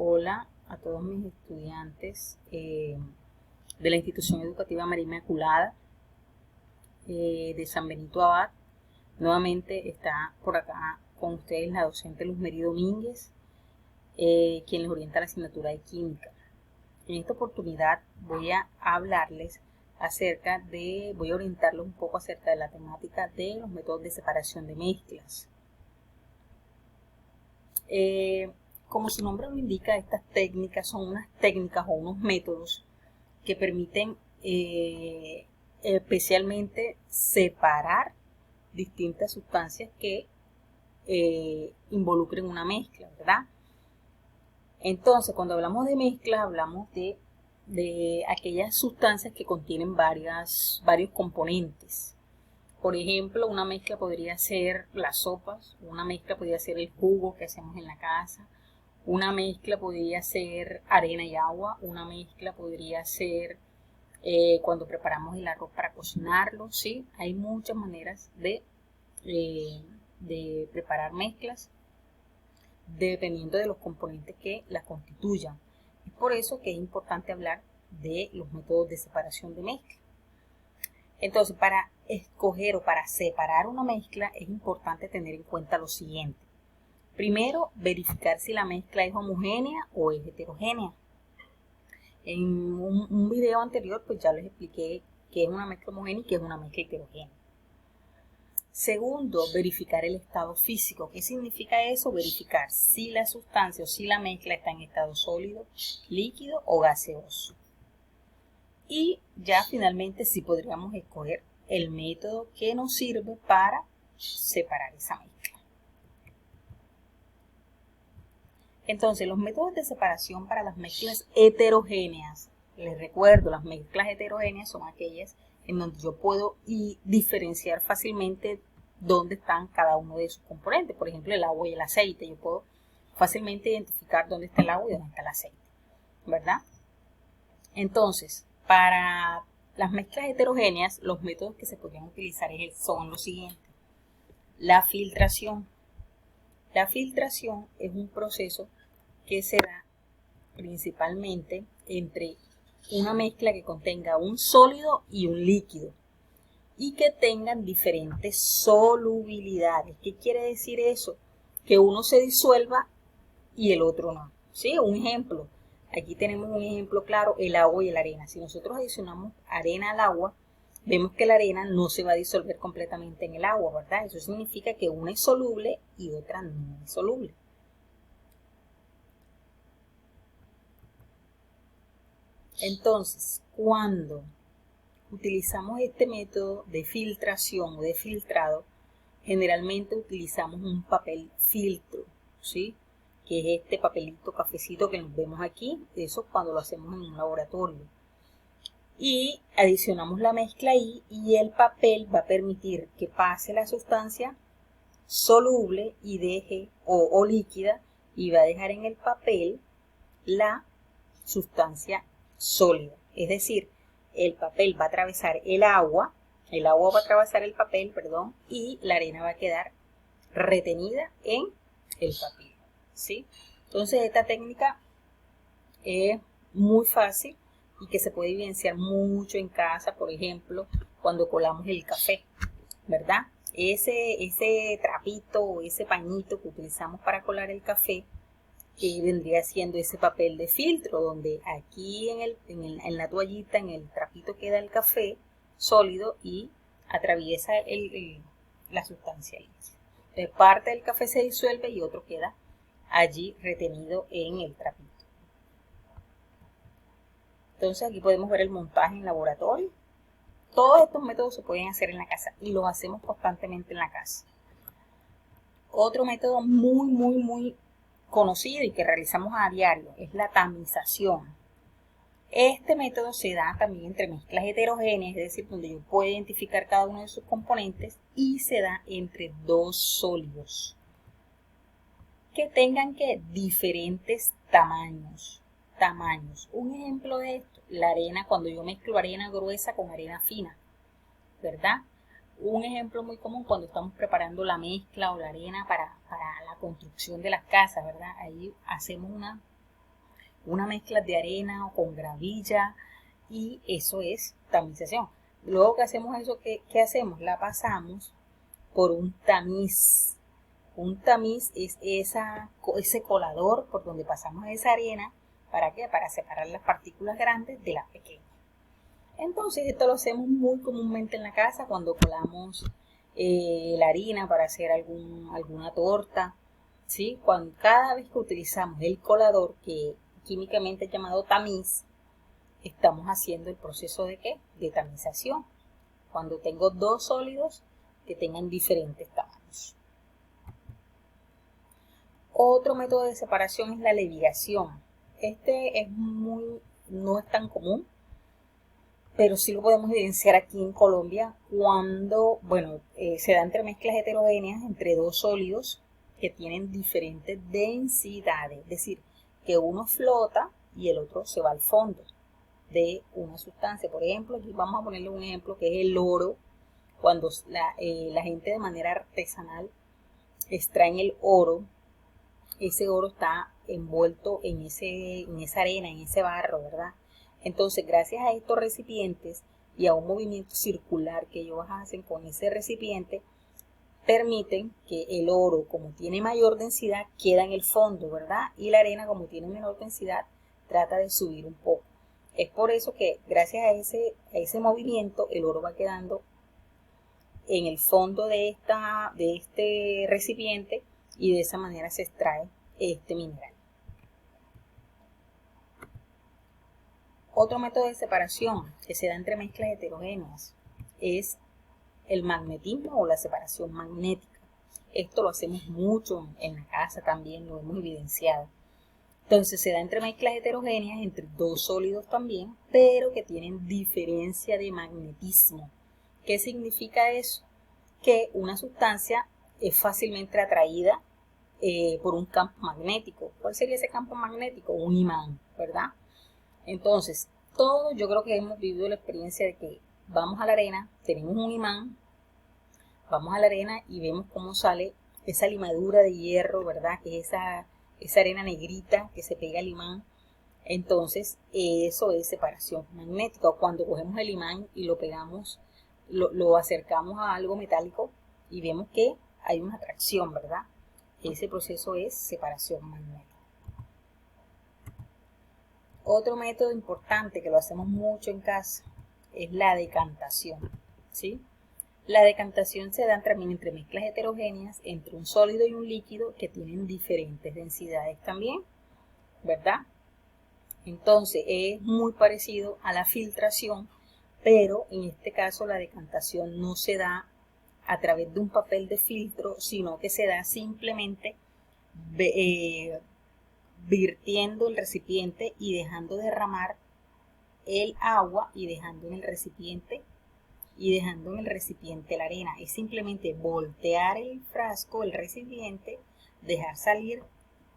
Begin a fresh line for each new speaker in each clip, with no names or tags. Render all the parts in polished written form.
Hola a todos mis estudiantes de la institución educativa María Inmaculada de San Benito Abad. Nuevamente está por acá con ustedes la docente Luz Meri Domínguez, quien les orienta la asignatura de química. En esta oportunidad voy a hablarles voy a orientarlos un poco acerca de la temática de los métodos de separación de mezclas. Como su nombre lo indica, estas técnicas son unas técnicas o unos métodos que permiten especialmente separar distintas sustancias que involucren una mezcla, ¿verdad? Entonces, cuando hablamos de mezcla, hablamos de aquellas sustancias que contienen varios componentes. Por ejemplo, una mezcla podría ser las sopas, una mezcla podría ser el jugo que hacemos en la casa, una mezcla podría ser arena y agua, una mezcla podría ser cuando preparamos el arroz para cocinarlo, ¿sí? Hay muchas maneras de preparar mezclas dependiendo de los componentes que las constituyan. Es por eso que es importante hablar de los métodos de separación de mezcla. Entonces, para escoger o para separar una mezcla es importante tener en cuenta lo siguiente. Primero, verificar si la mezcla es homogénea o es heterogénea. En un video anterior, pues ya les expliqué qué es una mezcla homogénea y qué es una mezcla heterogénea. Segundo, verificar el estado físico. ¿Qué significa eso? Verificar si la sustancia o si la mezcla está en estado sólido, líquido o gaseoso. Y ya finalmente sí podríamos escoger el método que nos sirve para separar esa mezcla. Entonces, los métodos de separación para las mezclas heterogéneas, les recuerdo, las mezclas heterogéneas son aquellas en donde yo puedo diferenciar fácilmente dónde están cada uno de sus componentes. Por ejemplo, el agua y el aceite. Yo puedo fácilmente identificar dónde está el agua y dónde está el aceite, ¿verdad? Entonces, para las mezclas heterogéneas, los métodos que se podrían utilizar son los siguientes. La filtración. La filtración es un proceso que se da principalmente entre una mezcla que contenga un sólido y un líquido y que tengan diferentes solubilidades. ¿Qué quiere decir eso? Que uno se disuelva y el otro no. ¿Sí? Un ejemplo. Aquí tenemos un ejemplo claro, el agua y la arena. Si nosotros adicionamos arena al agua, vemos que la arena no se va a disolver completamente en el agua, ¿verdad? Eso significa que una es soluble y otra no es soluble. Entonces, cuando utilizamos este método de filtración o de filtrado, generalmente utilizamos un papel filtro, ¿sí? Que es este papelito cafecito que nos vemos aquí, eso cuando lo hacemos en un laboratorio. Y adicionamos la mezcla ahí y el papel va a permitir que pase la sustancia soluble y deje o líquida y va a dejar en el papel la sustancia sólida. Es decir, el papel va a atravesar el agua va a atravesar el papel, perdón, y la arena va a quedar retenida en el papel, ¿sí? Entonces esta técnica es muy fácil y que se puede evidenciar mucho en casa, por ejemplo, cuando colamos el café, ¿verdad? Ese trapito o ese pañito que utilizamos para colar el café vendría siendo ese papel de filtro, donde aquí en la toallita, en el trapito queda el café sólido y atraviesa la sustancia líquida. Parte del café se disuelve y otro queda allí retenido en el trapito. Entonces aquí podemos ver el montaje en laboratorio. Todos estos métodos se pueden hacer en la casa y los hacemos constantemente en la casa. Otro método muy conocido y que realizamos a diario es la tamización. Este método se da también entre mezclas heterogéneas, es decir, donde yo puedo identificar cada uno de sus componentes, y se da entre dos sólidos que tengan diferentes tamaños. Un ejemplo de esto, la arena, cuando yo mezclo arena gruesa con arena fina, ¿verdad? Un ejemplo muy común cuando estamos preparando la mezcla o la arena para la construcción de las casas, ¿verdad? Ahí hacemos una mezcla de arena o con gravilla, y eso es tamización. Luego que hacemos eso, ¿qué hacemos? La pasamos por un tamiz. Un tamiz es ese colador por donde pasamos esa arena. ¿Para qué? Para separar las partículas grandes de las pequeñas. Entonces esto lo hacemos muy comúnmente en la casa cuando colamos la harina para hacer alguna torta, ¿sí? Cada vez que utilizamos el colador, que químicamente es llamado tamiz, estamos haciendo el proceso de ¿qué? De tamización. Cuando tengo dos sólidos que tengan diferentes tamaños. Otro método de separación es la levigación. Este no es tan común, pero sí lo podemos evidenciar aquí en Colombia cuando, se da entre mezclas heterogéneas entre dos sólidos que tienen diferentes densidades, es decir, que uno flota y el otro se va al fondo de una sustancia. Por ejemplo, aquí vamos a ponerle un ejemplo que es el oro. Cuando la gente de manera artesanal extrae el oro, ese oro está envuelto en esa arena, en ese barro, ¿verdad? Entonces, gracias a estos recipientes y a un movimiento circular que ellos hacen con ese recipiente, permiten que el oro, como tiene mayor densidad, queda en el fondo, ¿verdad? Y la arena, como tiene menor densidad, trata de subir un poco. Es por eso que gracias a ese movimiento, el oro va quedando en el fondo de este recipiente y de esa manera se extrae este mineral. Otro método de separación que se da entre mezclas heterogéneas es el magnetismo o la separación magnética. Esto lo hacemos mucho en la casa también, lo hemos evidenciado. Entonces se da entre mezclas heterogéneas entre dos sólidos también, pero que tienen diferencia de magnetismo. ¿Qué significa eso? Que una sustancia es fácilmente atraída por un campo magnético. ¿Cuál sería ese campo magnético? Un imán, ¿verdad? Entonces, todos yo creo que hemos vivido la experiencia de que vamos a la arena, tenemos un imán, vamos a la arena y vemos cómo sale esa limadura de hierro, ¿verdad? Que es esa arena negrita que se pega al imán. Entonces, eso es separación magnética. O cuando cogemos el imán y lo pegamos, lo acercamos a algo metálico y vemos que hay una atracción, ¿verdad? Ese proceso es separación magnética. Otro método importante que lo hacemos mucho en casa es la decantación, ¿sí? La decantación se da también entre mezclas heterogéneas, entre un sólido y un líquido que tienen diferentes densidades también, ¿verdad? Entonces es muy parecido a la filtración, pero en este caso la decantación no se da a través de un papel de filtro, sino que se da simplemente virtiendo el recipiente y dejando derramar el agua y dejando en el recipiente la arena. Es simplemente voltear el frasco, el recipiente, dejar salir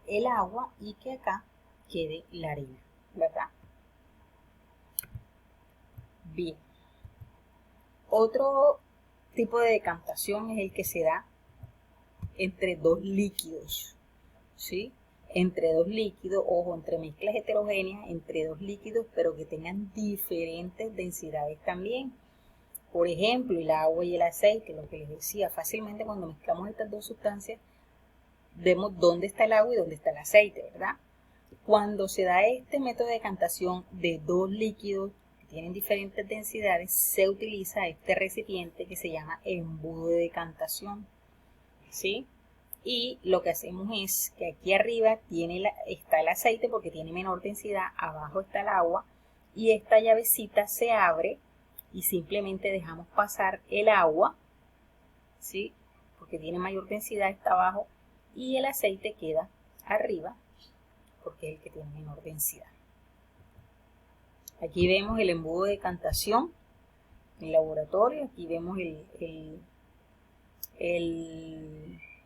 el agua y que acá quede la arena, ¿verdad? Bien. Otro tipo de decantación es el que se da entre dos líquidos, ¿sí? Entre dos líquidos, ojo, entre mezclas heterogéneas, entre dos líquidos, pero que tengan diferentes densidades también. Por ejemplo, el agua y el aceite, lo que les decía, fácilmente cuando mezclamos estas dos sustancias, vemos dónde está el agua y dónde está el aceite, ¿verdad? Cuando se da este método de decantación de dos líquidos que tienen diferentes densidades, se utiliza este recipiente que se llama embudo de decantación, ¿sí? Y lo que hacemos es que aquí arriba está el aceite porque tiene menor densidad, abajo está el agua y esta llavecita se abre y simplemente dejamos pasar el agua, ¿sí? Porque tiene mayor densidad, está abajo, y el aceite queda arriba porque es el que tiene menor densidad. Aquí vemos el embudo de decantación en laboratorio, aquí vemos el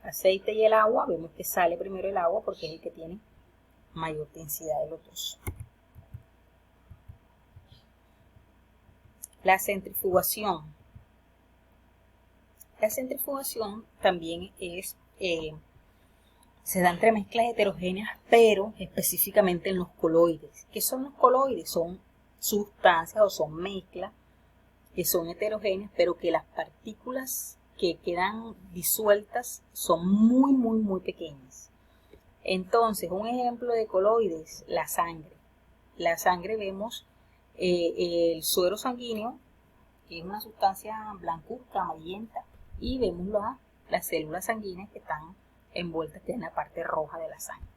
aceite y el agua, vemos que sale primero el agua porque es el que tiene mayor densidad de los dos. La centrifugación. La centrifugación también Se da entre mezclas heterogéneas, pero específicamente en los coloides. ¿Qué son los coloides? Son sustancias o son mezclas que son heterogéneas, pero que las partículas que quedan disueltas son muy pequeñas. Entonces, un ejemplo de coloides, la sangre. La sangre vemos el suero sanguíneo, que es una sustancia blancuzca, amarillenta, y vemos las células sanguíneas que están envueltas en la parte roja de la sangre,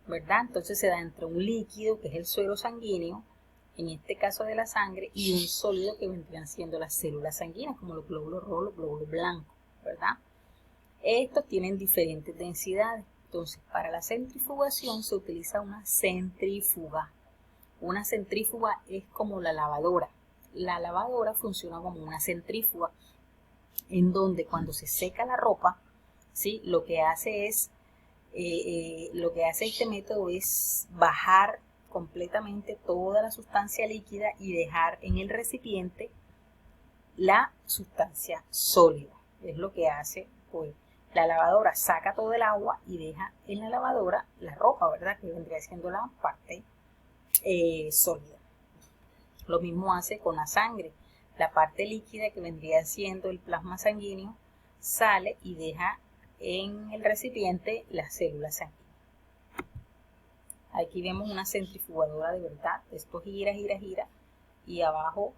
¿verdad? Entonces se da entre un líquido, que es el suero sanguíneo, en este caso de la sangre, y un sólido que vendrían siendo las células sanguíneas, como los glóbulos rojos, los glóbulos blancos, ¿verdad? Estos tienen diferentes densidades. Entonces, para la centrifugación se utiliza una centrífuga. Una centrífuga es como la lavadora. La lavadora funciona como una centrífuga, en donde cuando se seca la ropa, ¿sí? Lo que hace este método es bajar completamente toda la sustancia líquida y dejar en el recipiente la sustancia sólida. Es lo que hace, pues, la lavadora saca todo el agua y deja en la lavadora la ropa, ¿verdad? Que vendría siendo la parte sólida. Lo mismo hace con la sangre. La parte líquida, que vendría siendo el plasma sanguíneo, sale y deja en el recipiente las células sanguíneas. Aquí vemos una centrifugadora de verdad. Esto gira y abajo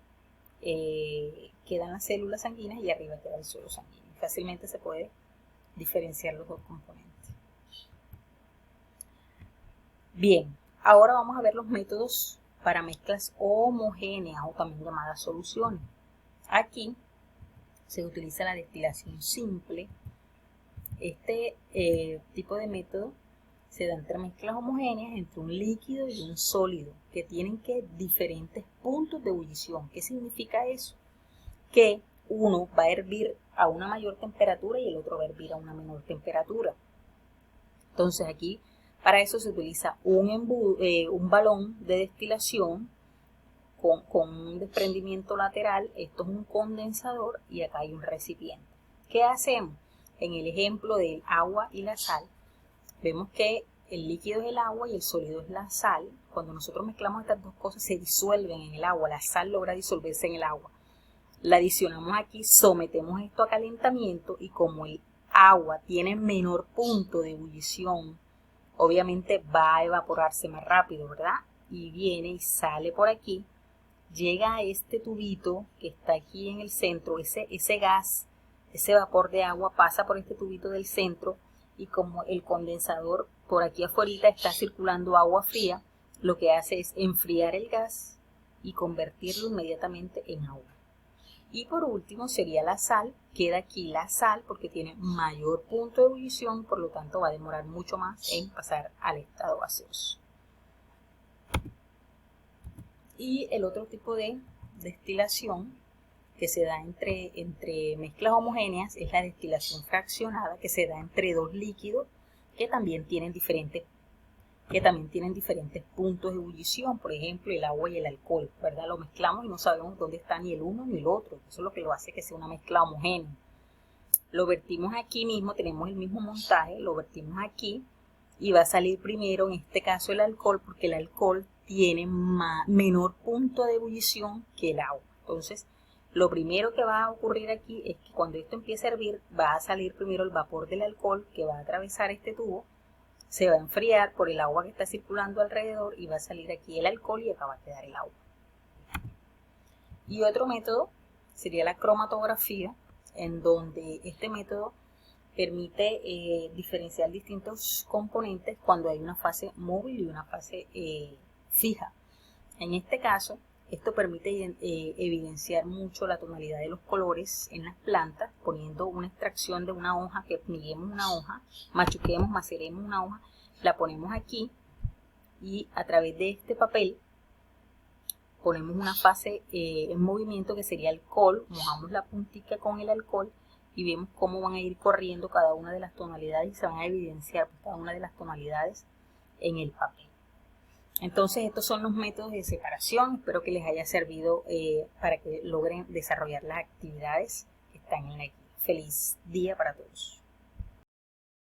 quedan las células sanguíneas y arriba queda el suero sanguíneo. Fácilmente se puede diferenciar los dos componentes. Bien, ahora vamos a ver los métodos para mezclas homogéneas o también llamadas soluciones. Aquí se utiliza la destilación simple. Este tipo de método se da entre mezclas homogéneas entre un líquido y un sólido que tienen diferentes puntos de ebullición. ¿Qué significa eso? Que uno va a hervir a una mayor temperatura y el otro va a hervir a una menor temperatura. Entonces aquí para eso se utiliza un balón de destilación con un desprendimiento lateral. Esto es un condensador y acá hay un recipiente. ¿Qué hacemos? En el ejemplo del agua y la sal, vemos que el líquido es el agua y el sólido es la sal. Cuando nosotros mezclamos estas dos cosas se disuelven en el agua, la sal logra disolverse en el agua. La adicionamos aquí, sometemos esto a calentamiento y como el agua tiene menor punto de ebullición, obviamente va a evaporarse más rápido, ¿verdad? Y viene y sale por aquí, llega a este tubito que está aquí en el centro, ese gas, ese vapor de agua pasa por este tubito del centro y como el condensador por aquí afuera está circulando agua fría, lo que hace es enfriar el gas y convertirlo inmediatamente en agua. Y por último sería la sal. Queda aquí la sal porque tiene mayor punto de ebullición, por lo tanto va a demorar mucho más en pasar al estado gaseoso. Y el otro tipo de destilación que se da entre mezclas homogéneas es la destilación fraccionada, que se da entre dos líquidos que también tienen diferentes puntos de ebullición, por ejemplo el agua y el alcohol, ¿verdad? Lo mezclamos y no sabemos dónde está ni el uno ni el otro, eso es lo que lo hace que sea una mezcla homogénea. Lo vertimos aquí mismo, tenemos el mismo montaje, lo vertimos aquí y va a salir primero en este caso el alcohol porque el alcohol tiene menor punto de ebullición que el agua. Entonces lo primero que va a ocurrir aquí es que cuando esto empiece a hervir va a salir primero el vapor del alcohol que va a atravesar este tubo, se va a enfriar por el agua que está circulando alrededor y va a salir aquí el alcohol y acá va a quedar el agua. Y otro método sería la cromatografía, en donde este método permite diferenciar distintos componentes cuando hay una fase móvil y una fase fija. En este caso, esto permite evidenciar mucho la tonalidad de los colores en las plantas, poniendo una extracción de una hoja, que miguemos una hoja, machuquemos, maceremos una hoja, la ponemos aquí y a través de este papel ponemos una fase en movimiento que sería alcohol, mojamos la puntica con el alcohol y vemos cómo van a ir corriendo cada una de las tonalidades y se van a evidenciar cada una de las tonalidades en el papel. Entonces estos son los métodos de separación, espero que les haya servido para que logren desarrollar las actividades que están en la guía. Feliz día para todos.